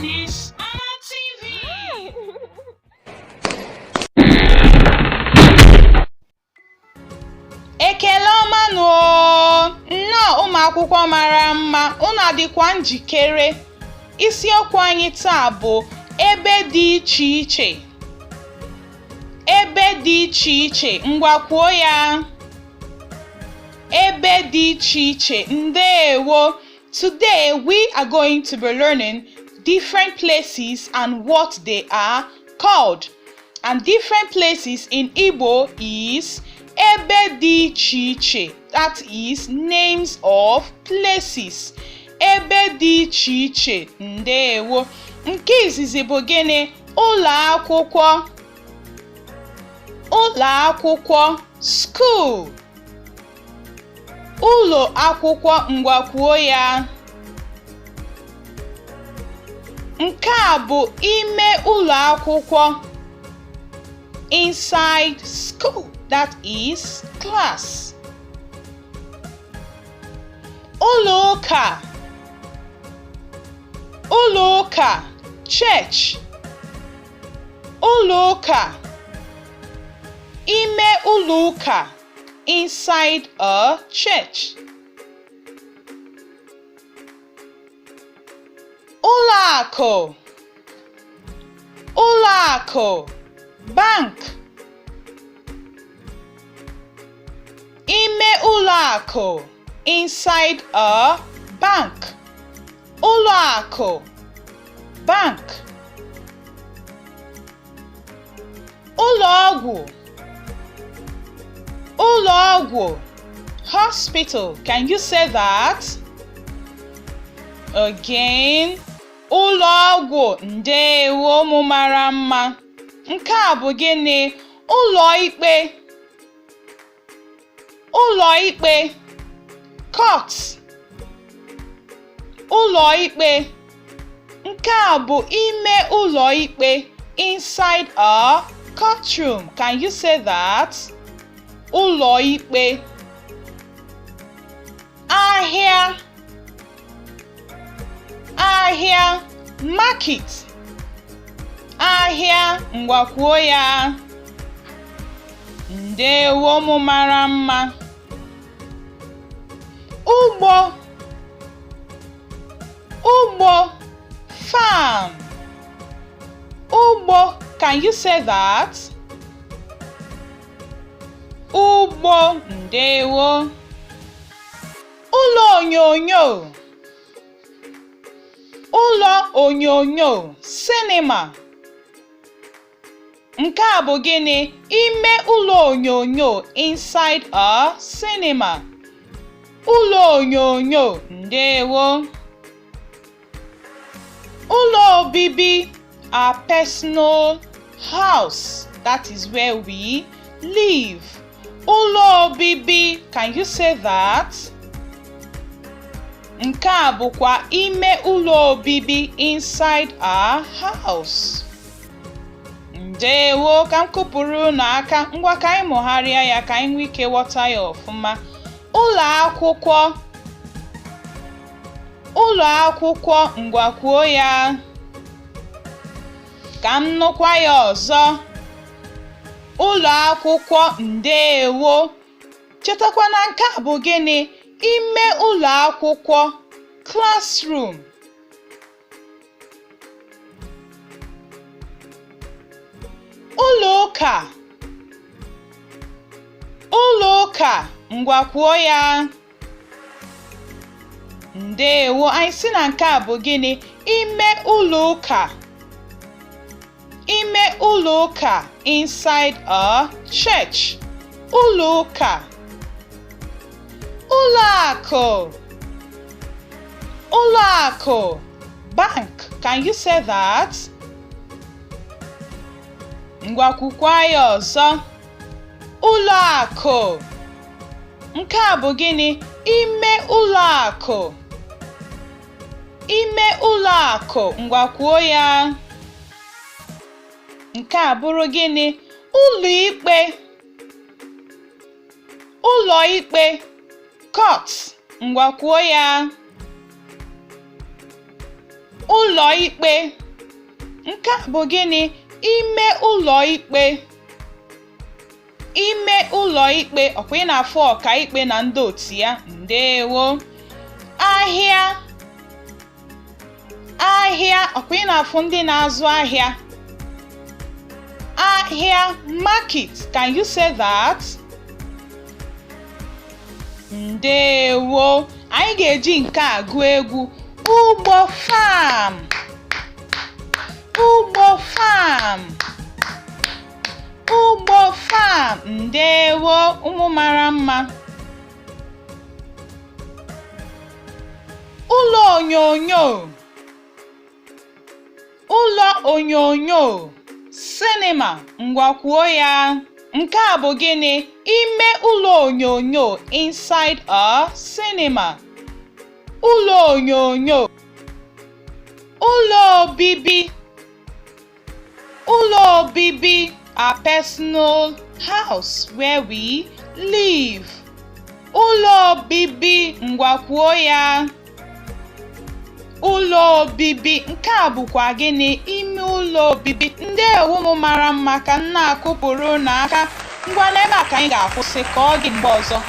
Ness-ana TV. Ekele ọma nụ nnọọ ụmụ akwụkwọ mara mma, unu adịkwa njikere? Isiokwu anyị taa bụ ebe dị iche iche. Ebe dị iche iche, ngwa kwuo ya. Ebe dị iche iche, ndewo. Today we are going to be learning different places and what they are called. And different places in Igbo is ebe dị iche iche. That is names of places. Ebe dị iche iche, ndewo. Nke izizi bụ gịnị? Ụlọ akwụkwọ. Ụlọ akwụkwọ, school. Ụlọ akwụkwọ, ngwa kwuo ya. Nke a bụ ime ụlọ akwụkwọ. Inside school, that is class. Ụlọ ụka. Ụlọ ụka, church. Ụlọ ụka. Ime ụlọ ụka, inside a church. Ụlọ akụ. Ụlọ akụ, bank. Ime ụlọ akụ, inside a bank. Ụlọ akụ, bank. Ụlọ ọgwụ. Ụlọ ọgwụ, hospital. Can you say that? Again. Ụlọ ọgwụ, ndewo ụmụ mara mma. Nke a bụ gịnị? Ụlọ ikpe. Ụlọ ikpe, court. Ụlọ ikpe. Nke a bụ ime ụlọ ikpe, inside a courtroom. Can you say that? Ụlọ ikpe. Ahịa. Ahịa, market. Ahịa, ngwa kwuo ya. Ndewo ụmụ mara mma. Ugbo. Ugbo, farm. Ugbo, can you say that? Ugbo, ndewo. Ụlọ onyonyo. Ụlọ onyonyo, cinema. Nke a bụ gịnị? Ime ụlọ onyonyo, inside a cinema. Ụlọ onyonyo, ndewo. Ụlọ obibi, our personal house. That is where we live. Ụlọ obibi, can you say that? Nke a bụkwa ime ụlọ obibi, inside our house. Ndewo, ka m kụpụrụ n'aka, ngwa ka anyị mụgharịa ya ka anyị nwee ike ghọta ya ọfụma. Ụlọ akwụkwọ. Ụlọ akwụkwọ, ngwa kwuo ya. Ka m nụkwa ya ọzọ. Ụlọ akwụkwọ, ndewo. Chetakwa na nke a bụ gịnị? Ime ụlọ akwụkwọ, classroom. Ụlọ ụka. Ụlọ ụka, ngwa kwuo ya. Ndewo, anyị sị na nke a bụ gịnị? Ime ụlọ ụka. Ime ụlọ ụka, inside a church. Ụlọ ụka. Ụlọ akụ. Ụlọ akụ, bank. Can you say that? Ngwa kwukwa ya ọzọ. Ụlọ akụ. Nke a bụ gịnị? Ime ụlọ akụ. Ime ụlọ akụ, ngwa kwuo ya. Nke a bụrụ gịnị? Ụlọ ikpe. Ụlọ ikpe, court. Ngwa kwuo ya. ụlọ ikpe. Nke a bụ gịnị? Ime ụlọ ikpe. Ime ụlọ ikpe, ọkwa ị na-afụ ọka ikpe na ndị otu ya. Ndewo. Ahịa. Ahịa, ọkwa ị na-afụ ndị na-azụ ahịa. Ahịa, market. Can you say that? Ndewo. Anyị ga-eji nke a gụọ egwu. Ugbo farm. Ugbo farm. Ugbo farm. Ndewo, ụmụ mara mma. Ụlọ onyonyo. Ụlọ onyonyo. Cinema. Ngwa kwuo ya. Nke a bụ gịnị? Ime ụlọ onyonyo. Inside a cinema. Ụlọ onyonyo. Ụlọ obibi. Ụlọ obibi. A personal house where we live. Ụlọ obibi. Ngwa kwuo ya. Ụlọ obibi. Nke a bụkwa gịnị? Ime ụlọ obibi. Ndewo ụmụ mara mma ka m na-akụpụrụ n'aka. Ngwa n'ebe a ka anyị ga-akwụsị ka ọ dị mgbe ọzọ.